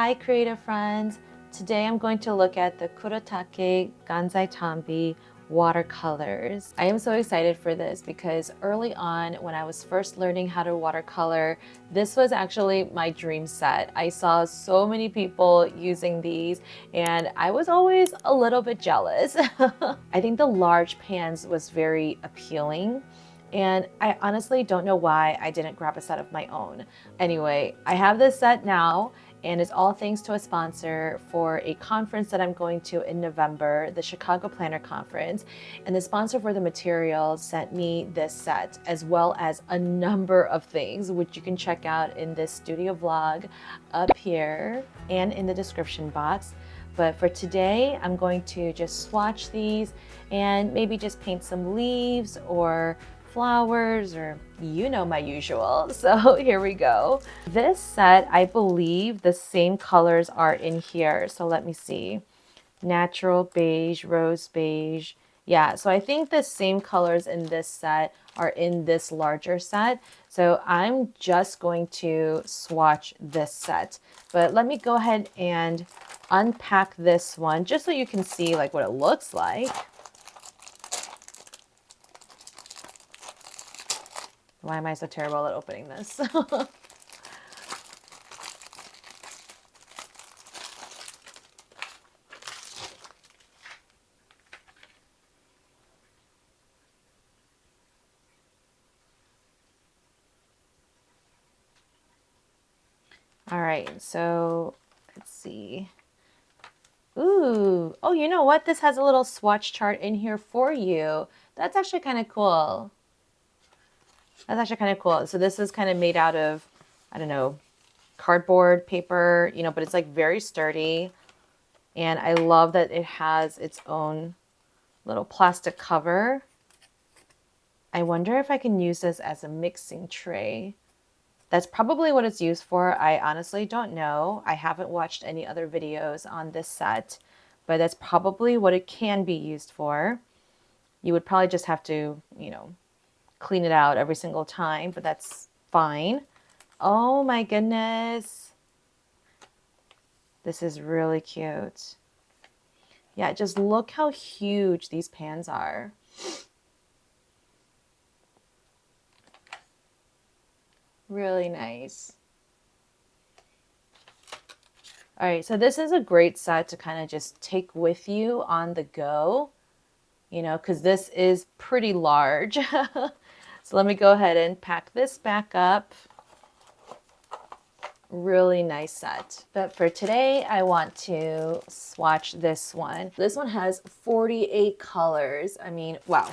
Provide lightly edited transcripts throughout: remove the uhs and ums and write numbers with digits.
Hi creative friends! Today I'm going to look at the Kuretake Gansai Tambi watercolors. I am so excited for this because early on when I was first learning how to watercolor, this was actually my dream set. I saw so many people using these and I was always a little bit jealous. I think the large pans was very appealing. And I honestly don't know why I didn't grab a set of my own. Anyway, I have this set now, and it's all thanks to a sponsor for a conference that I'm going to in November, the Chicago Planner Conference. And the sponsor for the materials sent me this set, as well as a number of things, which you can check out in this studio vlog up here and in the description box. But for today, I'm going to just swatch these and maybe just paint some leaves or flowers, or you know my usual. So here we go. This set, I believe the same colors are in here. So let me see. Natural beige, rose beige. Yeah, so I think the same colors in this set are in this larger set. So I'm just going to swatch this set. But let me go ahead and unpack this one just so you can see like what it looks like. Why am I so terrible at opening this? All right, so let's see. Ooh, oh, you know what? This has a little swatch chart in here for you. That's actually kind of cool. That's actually kind of cool. So this is kind of made out of, I don't know, cardboard paper, you know, but it's like very sturdy. And I love that it has its own little plastic cover. I wonder if I can use this as a mixing tray. That's probably what it's used for. I honestly don't know. I haven't watched any other videos on this set, but that's probably what it can be used for. You would probably just have to, you know, clean it out every single time, but that's fine. Oh my goodness. This is really cute. Yeah, just look how huge these pans are. Really nice. All right, so this is a great set to kind of just take with you on the go, you know, because this is pretty large. So let me go ahead and pack this back up. Really nice set. But for today, I want to swatch this one. This one has 48 colors. I mean, wow.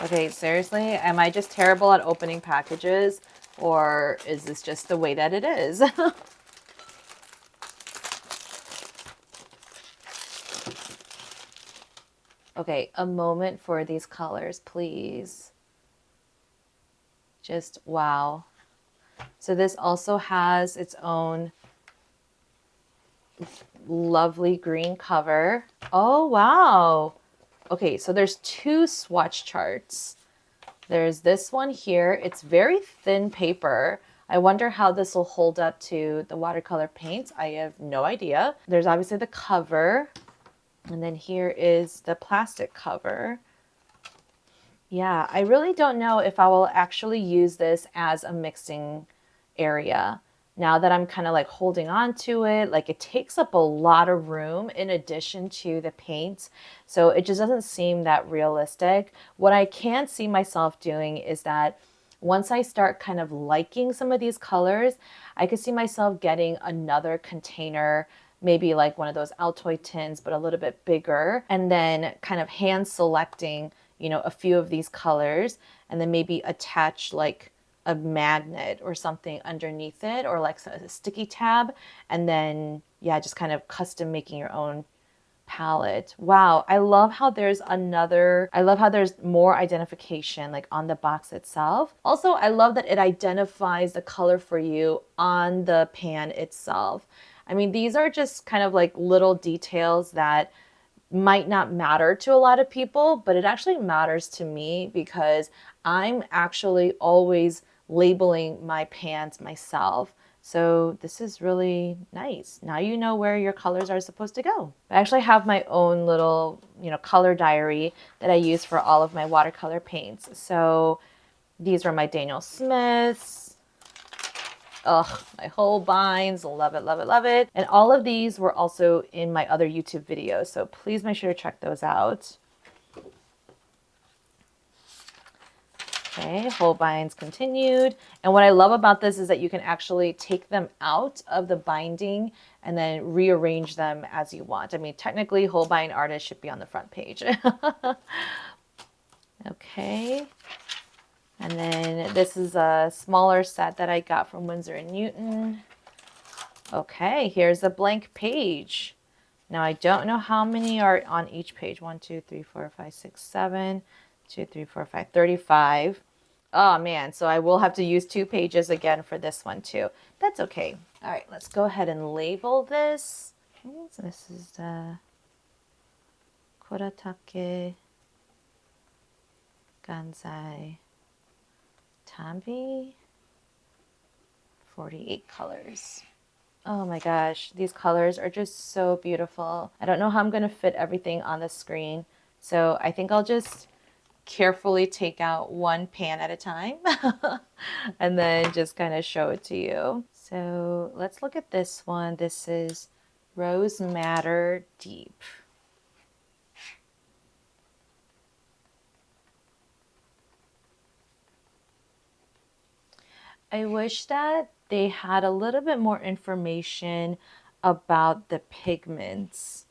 Okay, seriously, am I just terrible at opening packages, or is this just the way that it is? Okay, a moment for these colors, please. Just wow. So this also has its own lovely green cover. Oh, wow. Okay, so there's two swatch charts. There's this one here. It's very thin paper. I wonder how this will hold up to the watercolor paints. I have no idea. There's obviously the cover. And then here is the plastic cover. Yeah, I really don't know if I will actually use this as a mixing area. Now that I'm kind of like holding on to it, like it takes up a lot of room in addition to the paint. So it just doesn't seem that realistic. What I can see myself doing is that once I start kind of liking some of these colors, I could see myself getting another container, maybe like one of those Altoid tins, but a little bit bigger, and then kind of hand selecting, you know, a few of these colors, and then maybe attach like a magnet or something underneath it, or like a sticky tab, and then yeah, just kind of custom making your own palette. Wow, I love how there's more identification like on the box itself. Also, I love that it identifies the color for you on the pan itself. I mean, these are just kind of like little details that might not matter to a lot of people, but it actually matters to me because I'm actually always labeling my pans myself. So this is really nice. Now you know where your colors are supposed to go. I actually have my own little, color diary that I use for all of my watercolor paints. So these were my Daniel Smiths. Ugh, my Holbeins, love it, love it, love it. And all of these were also in my other YouTube videos, so please make sure to check those out. Okay, Holbeins continued. And what I love about this is that you can actually take them out of the binding and then rearrange them as you want. I mean, technically, Holbein artist should be on the front page. Okay. And then this is a smaller set that I got from Winsor & Newton. Okay, here's a blank page. Now I don't know how many are on each page. 1, 2, 3, 4, 5, 6, 7, 2, 3, 4, 5, 35. Oh man, so I will have to use 2 pages again for this one too. That's okay. All right, let's go ahead and label this. So this is the Kuretake Gansai Tambi. 48 colors. Oh my gosh, these colors are just so beautiful. I don't know how I'm going to fit everything on the screen, so I think I'll just carefully take out one pan at a time and then just kind of show it to you. So let's look at this one. This is Rose Madder Deep. I wish that they had a little bit more information about the pigments.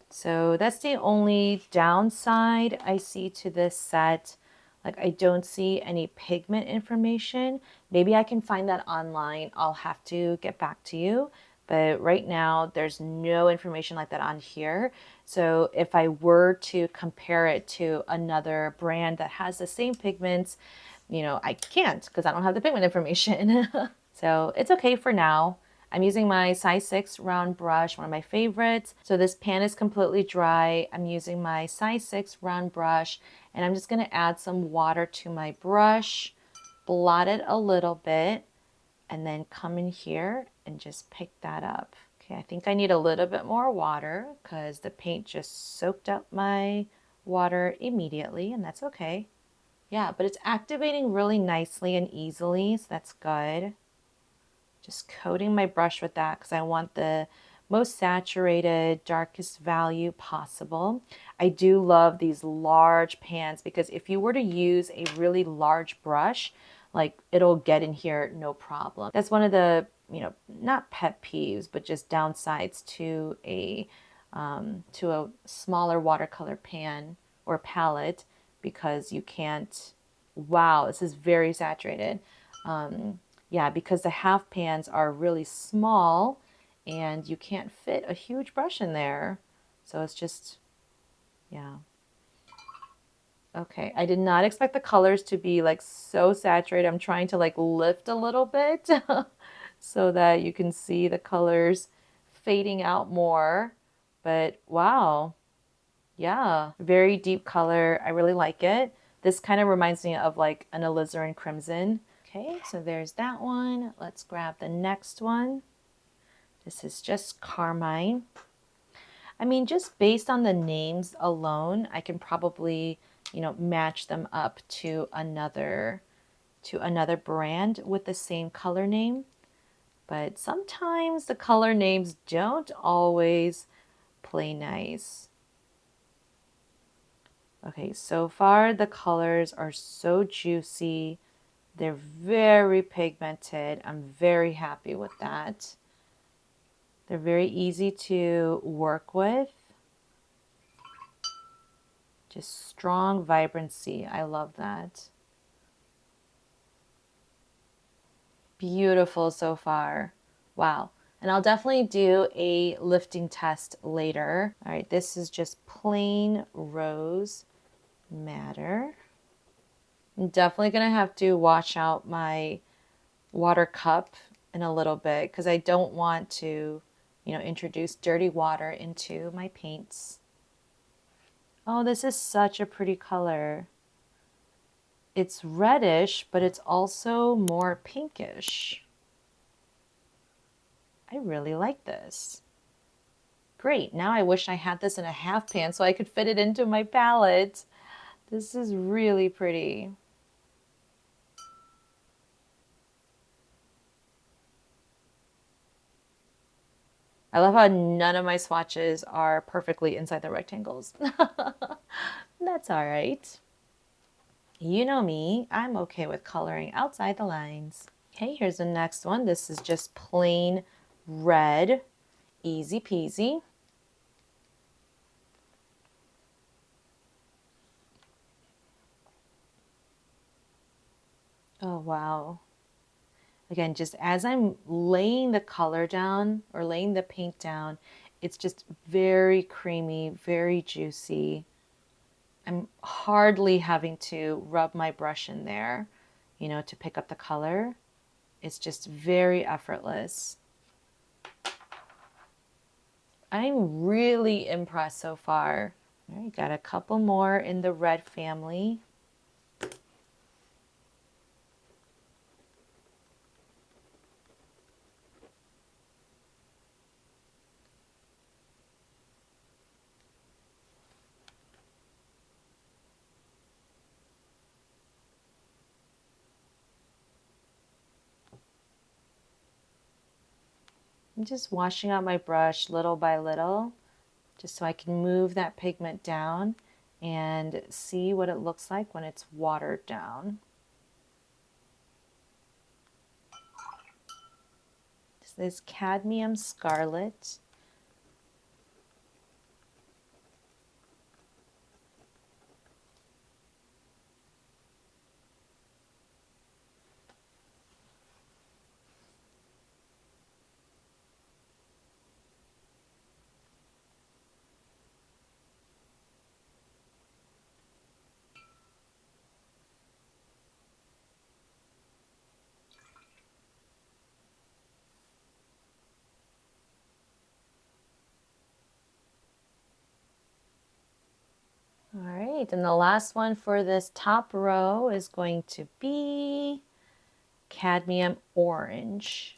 So that's the only downside I see to this set. Like, I don't see any pigment information. Maybe I can find that online. I'll have to get back to you. But right now, there's no information like that on here. So if I were to compare it to another brand that has the same pigments, I can't because I don't have the pigment information. So it's okay for now. I'm using my size 6 round brush, one of my favorites. So this pan is completely dry. I'm using my size 6 round brush, and I'm just going to add some water to my brush, blot it a little bit, and then come in here and just pick that up. Okay, I think I need a little bit more water because the paint just soaked up my water immediately, and that's okay. Yeah, but it's activating really nicely and easily, so that's good. Just coating my brush with that because I want the most saturated, darkest value possible. I do love these large pans because if you were to use a really large brush, like, it'll get in here no problem. That's one of the, not pet peeves, but just downsides to a smaller watercolor pan or palette, because you can't, wow, this is very saturated. Yeah, because the half pans are really small and you can't fit a huge brush in there. So it's just, yeah. Okay, I did not expect the colors to be like so saturated. I'm trying to like lift a little bit so that you can see the colors fading out more. But wow, yeah, very deep color. I really like it. This kind of reminds me of like an alizarin crimson. Okay, so there's that one. Let's grab the next one. This is just carmine. I mean, just based on the names alone, I can probably, match them up to another brand with the same color name. But sometimes the color names don't always play nice. Okay, so far the colors are so juicy. They're very pigmented. I'm very happy with that. They're very easy to work with. Just strong vibrancy. I love that. Beautiful so far. Wow. And I'll definitely do a lifting test later. All right, this is just plain rose madder. I'm definitely going to have to wash out my water cup in a little bit because I don't want to, introduce dirty water into my paints. Oh, this is such a pretty color. It's reddish, but it's also more pinkish. I really like this. Great, now I wish I had this in a half pan so I could fit it into my palette. This is really pretty. I love how none of my swatches are perfectly inside the rectangles. That's all right. You know me, I'm okay with coloring outside the lines. Okay, here's the next one. This is just plain red, easy peasy. Oh, wow. Again, just as I'm laying the color down or laying the paint down, it's just very creamy, very juicy. I'm hardly having to rub my brush in there, you know, to pick up the color. It's just very effortless. I'm really impressed so far. All right, got a couple more in the red family. I'm just washing out my brush little by little, just so I can move that pigment down and see what it looks like when it's watered down. This is Cadmium Scarlet. All right, and the last one for this top row is going to be Cadmium Orange.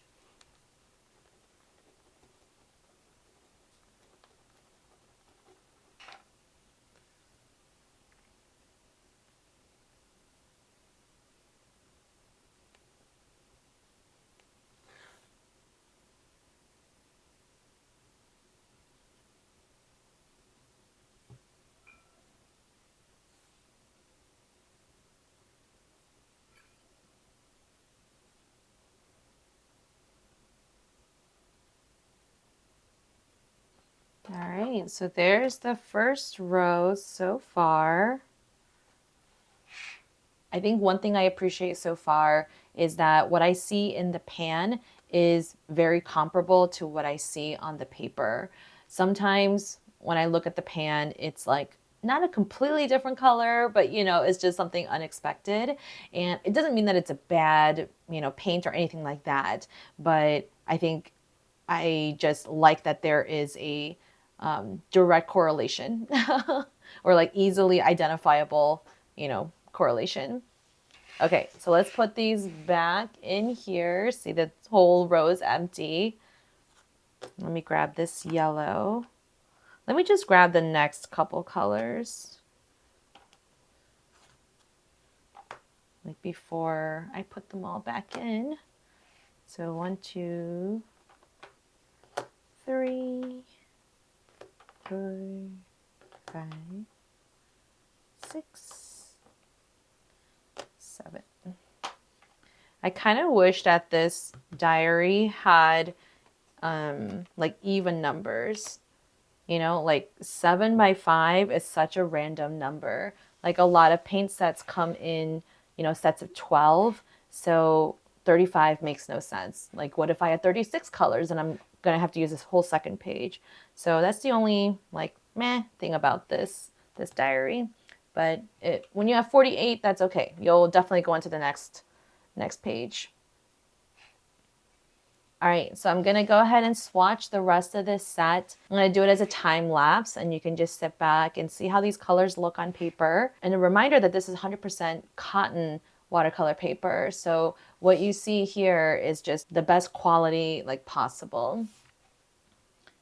All right, so there's the first row so far. I think one thing I appreciate so far is that what I see in the pan is very comparable to what I see on the paper. Sometimes when I look at the pan, it's like not a completely different color, but you know, it's just something unexpected. And it doesn't mean that it's a bad, you know, paint or anything like that. But I think I just like that there is a direct correlation or like easily identifiable, you know, correlation. Okay, so let's put these back in here. See, the whole row is empty. Let me grab this yellow. Let me just grab the next couple colors. Like before I put them all back in. So 1, 2, 3, 4, 5, 6, 7. I kind of wish that this diary had like even numbers. You know, like 7 by 5 is such a random number. Like a lot of paint sets come in, you know, sets of 12. So 35 makes no sense. Like what if I had 36 colors and I'm going to have to use this whole second page? So that's the only like meh thing about this diary. But when you have 48, that's okay. You'll definitely go into the next page. All right, so I'm gonna go ahead and swatch the rest of this set. I'm gonna do it as a time lapse, and you can just sit back and see how these colors look on paper. And a reminder that this is 100% cotton watercolor paper. So what you see here is just the best quality like possible.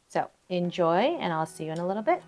So enjoy, and I'll see you in a little bit.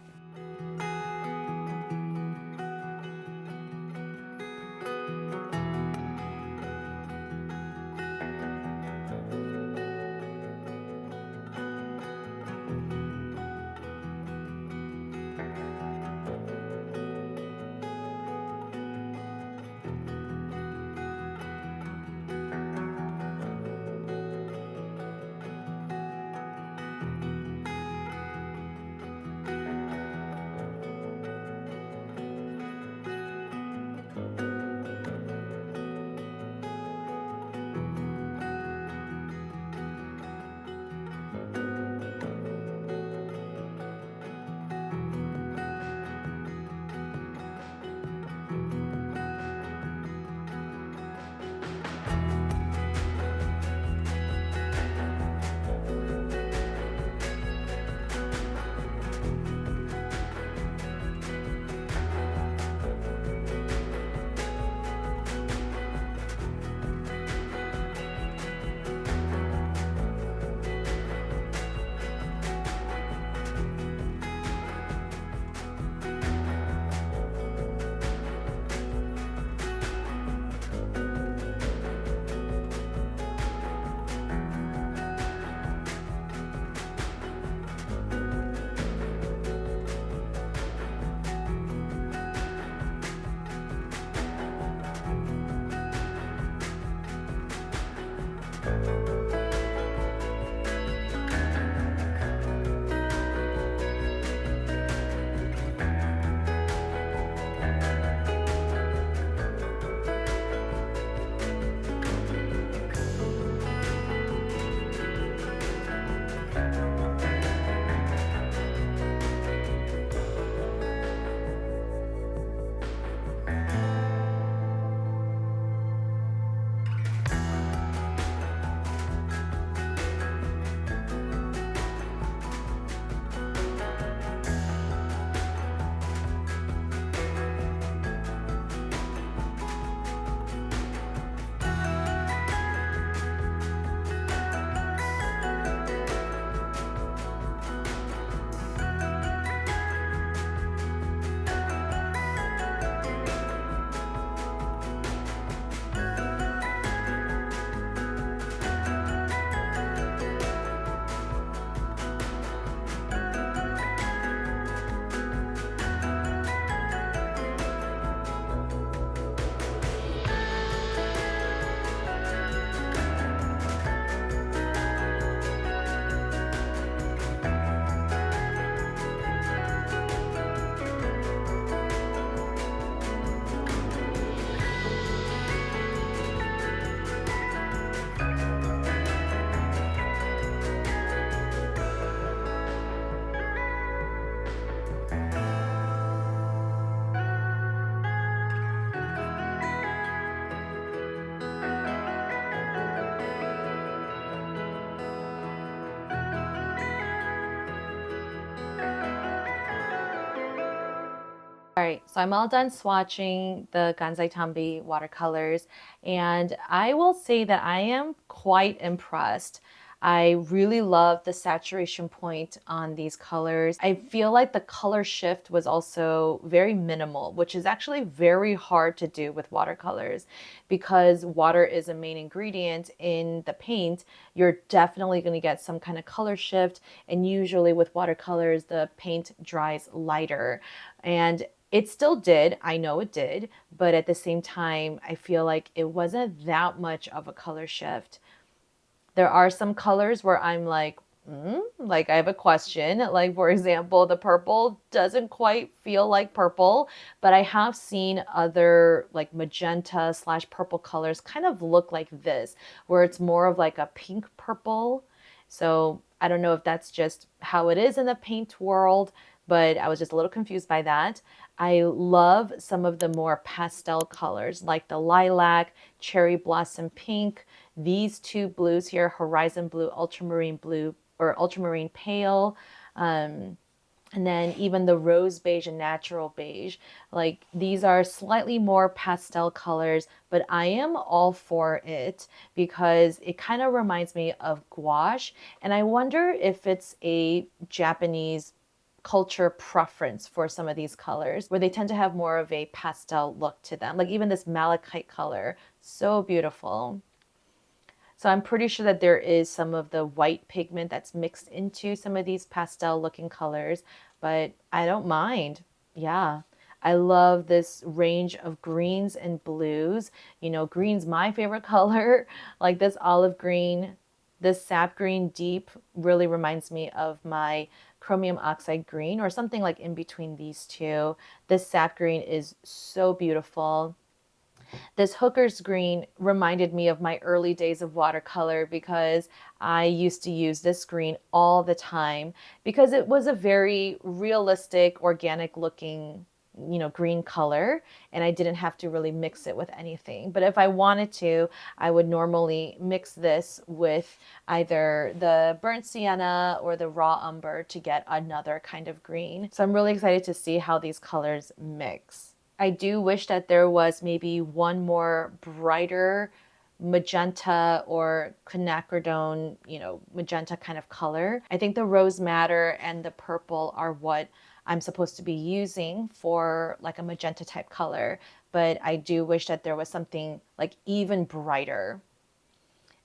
All right, so I'm all done swatching the Gansai Tambi watercolors, and I will say that I am quite impressed. I really love the saturation point on these colors. I feel like the color shift was also very minimal, which is actually very hard to do with watercolors because water is a main ingredient in the paint. You're definitely going to get some kind of color shift, and usually with watercolors, the paint dries lighter. And it still did, I know it did, but at the same time, I feel like it wasn't that much of a color shift. There are some colors where I'm like, like I have a question. Like, for example, the purple doesn't quite feel like purple, but I have seen other like magenta slash purple colors kind of look like this, where it's more of like a pink purple. So I don't know if that's just how it is in the paint world, but I was just a little confused by that. I love some of the more pastel colors like the lilac, cherry blossom pink, these two blues here, horizon blue, ultramarine blue, or ultramarine pale, and then even the rose beige and natural beige, like these are slightly more pastel colors, but I am all for it because it kind of reminds me of gouache. And I wonder if it's a Japanese culture preference for some of these colors where they tend to have more of a pastel look to them. Like even this malachite color, so beautiful. So I'm pretty sure that there is some of the white pigment that's mixed into some of these pastel looking colors, but I don't mind. Yeah. I love this range of greens and blues. You know, green's my favorite color. Like this olive green, this sap green deep really reminds me of my chromium oxide green or something like in between these two. This sap green is so beautiful. This Hooker's green reminded me of my early days of watercolor because I used to use this green all the time because it was a very realistic, organic looking, you know, green color, and I didn't have to really mix it with anything. But if I wanted to, I would normally mix this with either the burnt sienna or the raw umber to get another kind of green. So I'm really excited to see how these colors mix. I do wish that there was maybe one more brighter magenta or quinacridone, you know, magenta kind of color. I think the rose madder and the purple are what I'm supposed to be using for like a magenta type color, but I do wish that there was something like even brighter.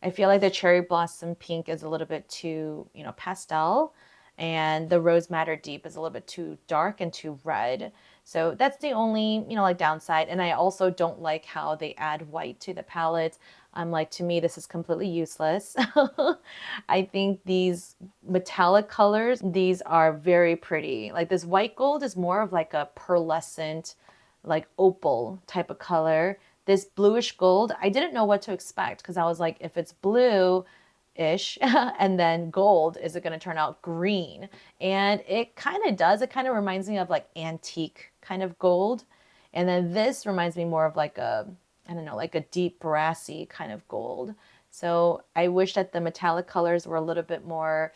I feel like the cherry blossom pink is a little bit too, you know, pastel, and the rose madder deep is a little bit too dark and too red. So that's the only, you know, like downside. And I also don't like how they add white to the palette. I'm like, to me, this is completely useless. I think these metallic colors, these are very pretty. Like this white gold is more of like a pearlescent, like opal type of color. This bluish gold, I didn't know what to expect because I was like, if it's blue ish and then gold, is it going to turn out green? And it kind of does. It kind of reminds me of like antique kind of gold. And then this reminds me more of like a, I don't know, like a deep brassy kind of gold. So I wish that the metallic colors were a little bit more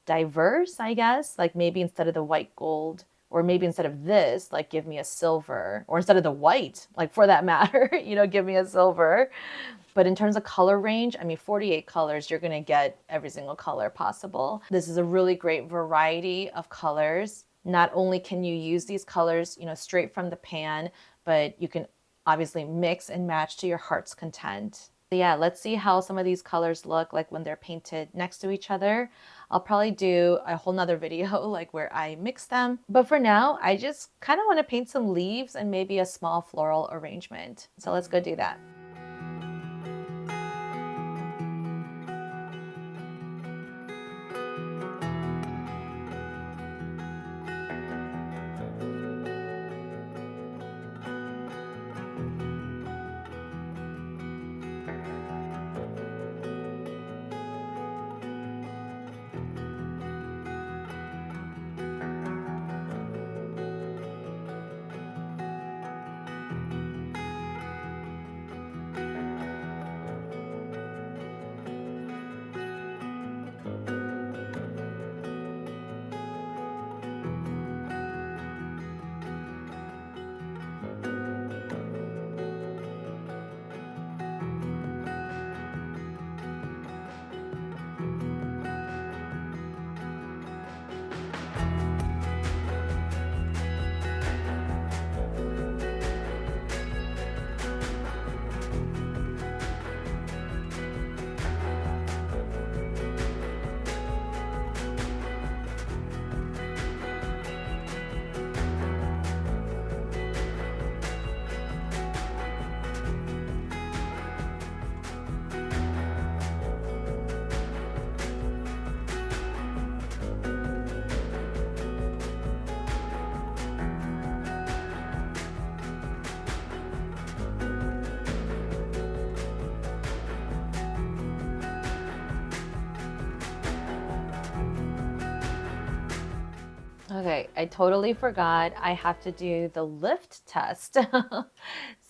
diverse, I guess. Like maybe instead of the white gold, or maybe instead of this, like give me a silver, or instead of the white, like for that matter, you know, give me a silver. But in terms of color range, I mean, 48 colors, you're gonna get every single color possible. This is a really great variety of colors. Not only can you use these colors, you know, straight from the pan, but you can obviously mix and match to your heart's content. So yeah, let's see how some of these colors look like when they're painted next to each other. I'll probably do a whole nother video like where I mix them. But for now, I just kind of want to paint some leaves and maybe a small floral arrangement. So let's go do that. Okay, I totally forgot. I have to do the lift test.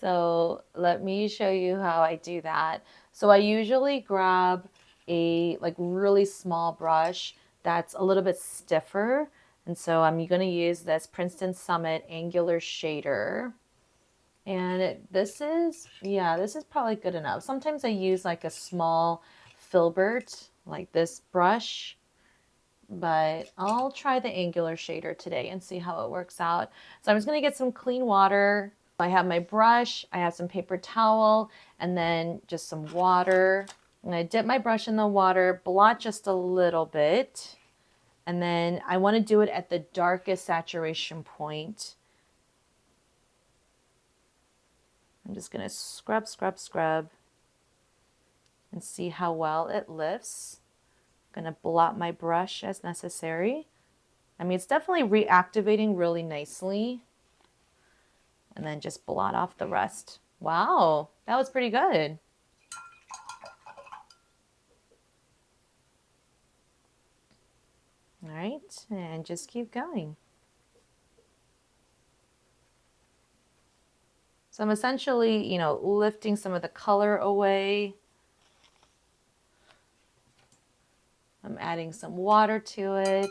So let me show you how I do that. So I usually grab a like really small brush that's a little bit stiffer. And so I'm going to use this Princeton Summit Angular Shader. And this is probably good enough. Sometimes I use like a small filbert, like this brush, but I'll try the Angular Shader today and see how it works out. So I'm just going to get some clean water. I have my brush, I have some paper towel, and then just some water. I'm going to dip my brush in the water, blot just a little bit, and then I want to do it at the darkest saturation point. I'm just going to scrub, scrub, scrub and see how well it lifts. I'm going to blot my brush as necessary. I mean, it's definitely reactivating really nicely. And then just blot off the rest. Wow, that was pretty good. All right, and just keep going. So I'm essentially, lifting some of the color away. I'm adding some water to it.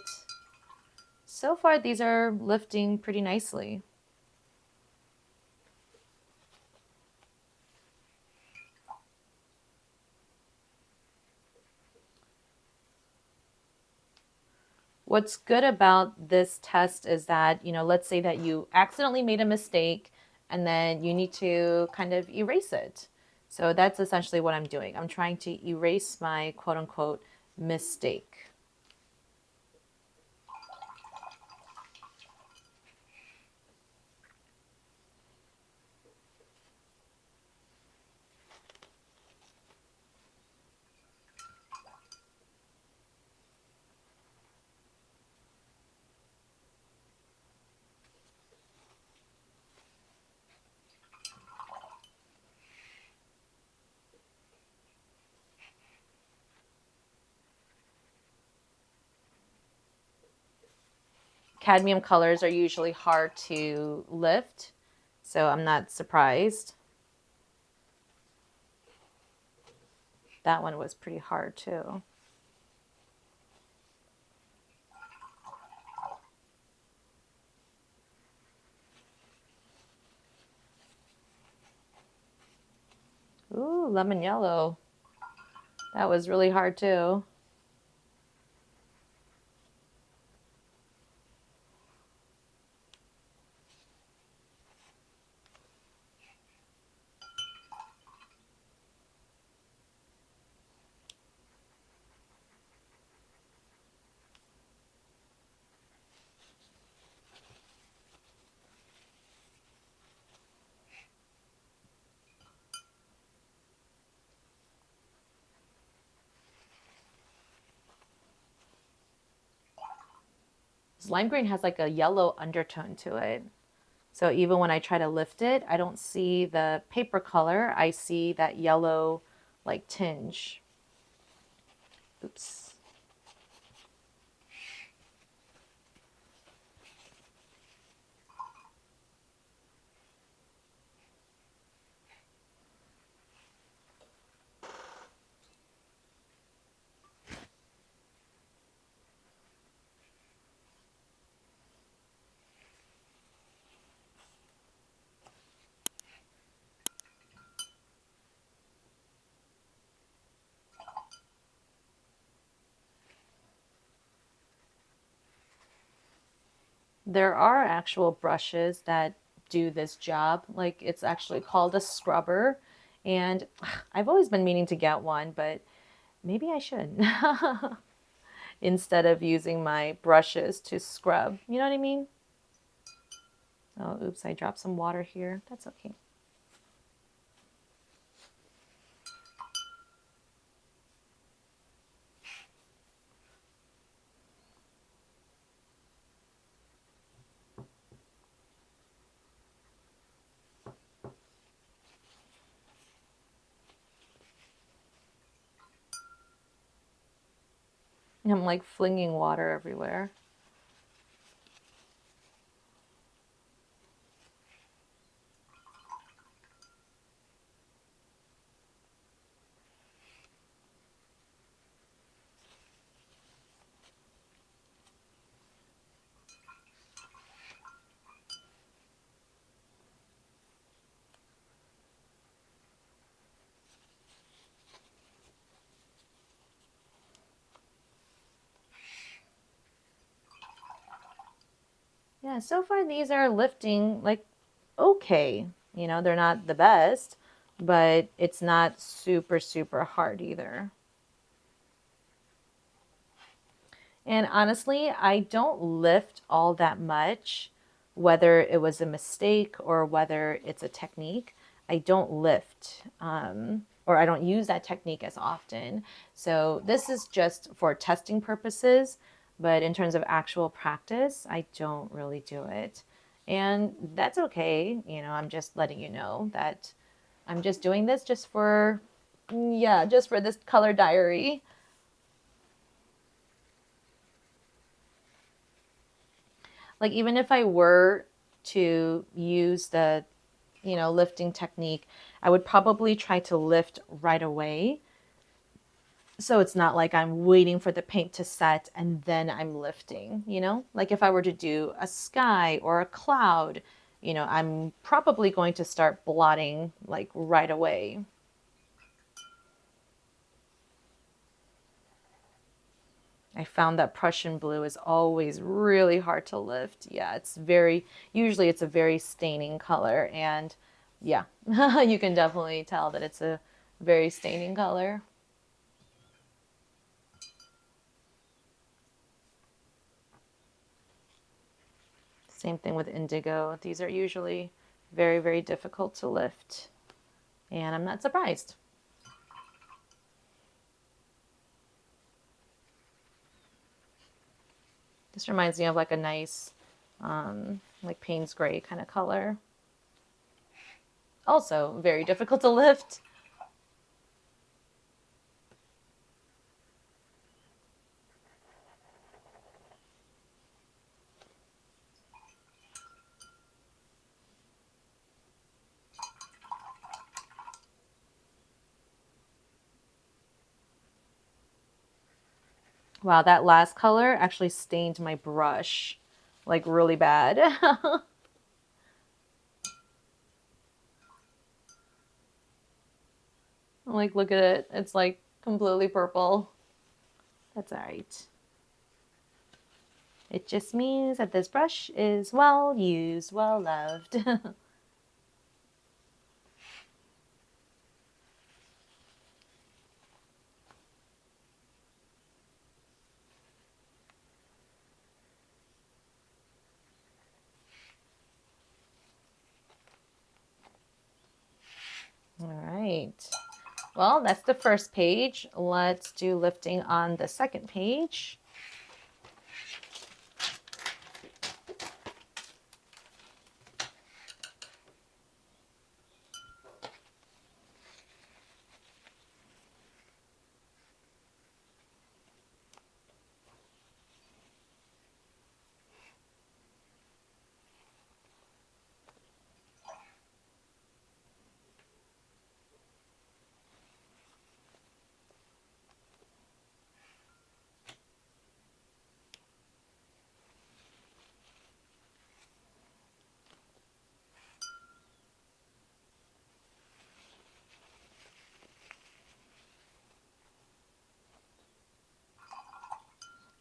So far, these are lifting pretty nicely. What's good about this test is that, let's say that you accidentally made a mistake and then you need to kind of erase it. So that's essentially what I'm doing. I'm trying to erase my quote unquote mistake. Cadmium colors are usually hard to lift, so I'm not surprised. That one was pretty hard too. Ooh, lemon yellow. That was really hard too. This lime green has like a yellow undertone to it. So even when I try to lift it, I don't see the paper color. I see that yellow like tinge. Oops. There are actual brushes that do this job. Like it's actually called a scrubber. And I've always been meaning to get one, but maybe I should instead of using my brushes to scrub. You know what I mean? Oh, oops, I dropped some water here. That's okay. I'm like flinging water everywhere. Yeah, so far these are lifting like okay. You know, they're not the best, but it's not super, super hard either. And honestly, I don't lift all that much, whether it was a mistake or whether it's a technique. I don't lift, or I don't use that technique as often. So this is just for testing purposes, but in terms of actual practice, I don't really do it. And that's okay. You know, I'm just letting you know that I'm just doing this just for, yeah, just for this color diary. Like even if I were to use the, you know, lifting technique, I would probably try to lift right away. So it's not like I'm waiting for the paint to set and then I'm lifting, you know? Like if I were to do a sky or a cloud, you know, I'm probably going to start blotting like right away. I found that Prussian blue is always really hard to lift. Yeah, it's very, usually it's a very staining color. And yeah, you can definitely tell that it's a very staining color. Same thing with indigo. These are usually very, very difficult to lift. And I'm not surprised. This reminds me of like a nice, like Payne's gray kind of color. Also very difficult to lift. Wow, that last color actually stained my brush like really bad. Like, look at it. It's like completely purple. That's all right. It just means that this brush is well used, well loved. All right. Well, that's the first page. Let's do lifting on the second page.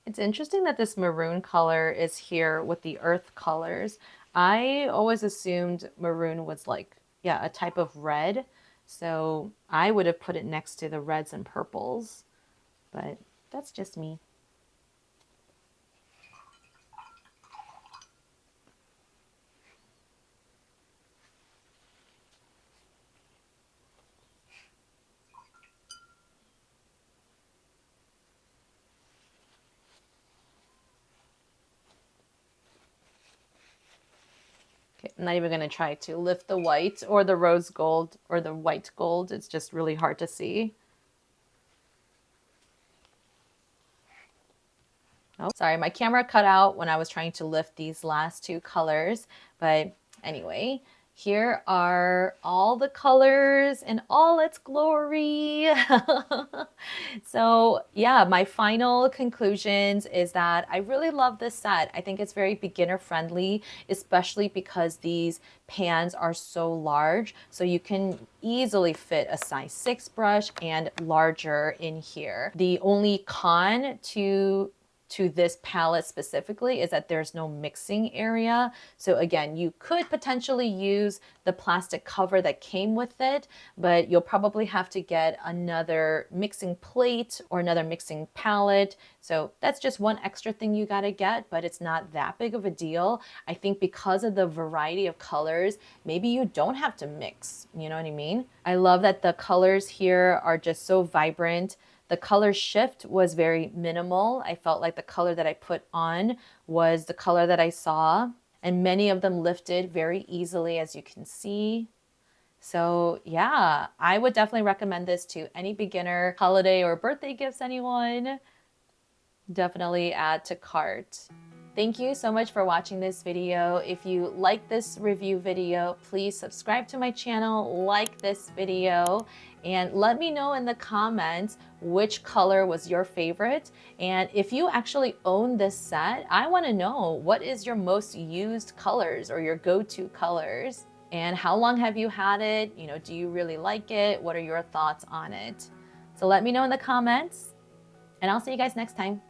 It's interesting that this maroon color is here with the earth colors. I always assumed maroon was like, yeah, a type of red. So I would have put it next to the reds and purples, but that's just me. Okay, I'm not even going to try to lift the white or the rose gold or the white gold. It's just really hard to see. Oh, sorry, my camera cut out when I was trying to lift these last two colors. But anyway, here are all the colors in all its glory. So yeah, my final conclusions is that I really love this set. I think it's very beginner friendly, especially because these pans are so large. So you can easily fit a size 6 brush and larger in here. The only con to to this palette specifically is that there's no mixing area. So again, you could potentially use the plastic cover that came with it, but you'll probably have to get another mixing plate or another mixing palette. So that's just one extra thing you gotta get, but it's not that big of a deal. I think because of the variety of colors, maybe you don't have to mix, you know what I mean? I love that the colors here are just so vibrant. The color shift was very minimal. I felt like the color that I put on was the color that I saw, and many of them lifted very easily, as you can see. So yeah, I would definitely recommend this to any beginner, holiday or birthday gifts, anyone. Definitely add to cart. Thank you so much for watching this video. If you like this review video, please subscribe to my channel, like this video, and let me know in the comments which color was your favorite. And if you actually own this set, I want to know what is your most used colors or your go-to colors. And how long have you had it? You know, do you really like it? What are your thoughts on it? So let me know in the comments, and I'll see you guys next time.